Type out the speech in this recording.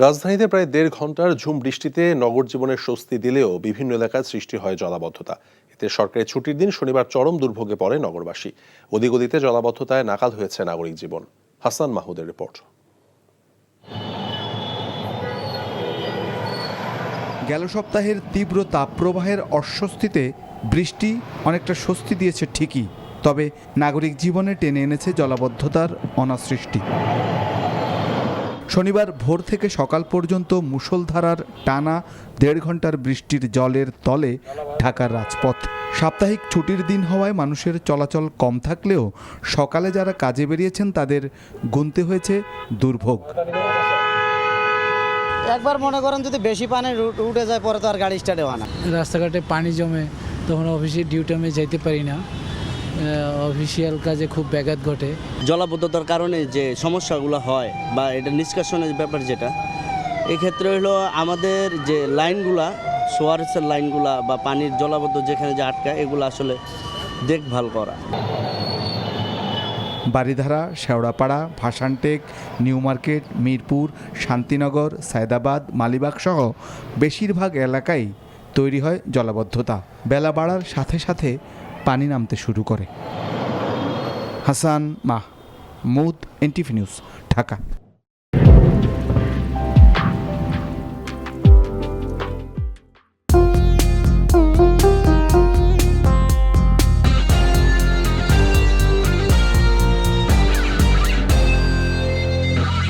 রাজধানীতে প্রায় ১.৫ ঘন্টার ঝুম বৃষ্টিতে নগর জীবনের স্বস্তি দিলেও বিভিন্ন এলাকায় সৃষ্টি হয় জলাবদ্ধতা। এতে সরকারি ছুটির দিন শনিবার চরম দুর্ভোগে পড়ে নগরবাসী। অধিক গতিতে জলাবদ্ধতায় নাকাল হয়েছে নাগরিক জীবন। হাসান মাহমুদের রিপোর্ট। গেল সপ্তাহের তীব্র তাপপ্রবাহের অস্বস্তিতে বৃষ্টি অনেকটা স্বস্তি দিয়েছে ঠিকই, তবে নাগরিক জীবনে টেনে এনেছে জলাবদ্ধতার অনাসৃষ্টি। শনিবার ভোর থেকে সকাল পর্যন্ত মুষলধারার টানা ১.৫ ঘন্টার বৃষ্টির জলের তলে ঢাকার রাজপথ। সাপ্তাহিক ছুটির দিন হওয়ায় মানুষের চলাচল কম থাকলেও সকালে যারা কাজে বেরিয়েছেন তাদের গুনতে হয়েছে দুর্ভোগ। একবার মনে করেন যদি বেশি পানি উঠে যায় পরে তো আর গাড়ি স্টার্ট হয় না। রাস্তাঘাটে পানি জমে তখন অফিসে ডিউটি আমি যাইতে পারি না, অফিসিয়াল কাজে খুব ব্যাঘাত ঘটে। জলাবদ্ধতার কারণে যে সমস্যাগুলো হয় বা এটা নিষ্কাশনের ব্যাপার যেটা, এক্ষেত্রে হলো আমাদের যে লাইনগুলা, সোয়ারেসের লাইনগুলা বা পানির জলাবদ্ধ যেখানে যে আটকা, এগুলো আসলে দেখভাল করা। বারিধারা, শেওড়াপাড়া, ভাসানটেক, নিউ মার্কেট, মিরপুর, শান্তিনগর, সায়দাবাদ, মালিবাগ সহ বেশিরভাগ এলাকায় তৈরি হয় জলাবদ্ধতা। বেলা বাড়ার সাথে সাথে পানি নামতে শুরু করে। Hasan Mahmud, NTV news, Dhaka.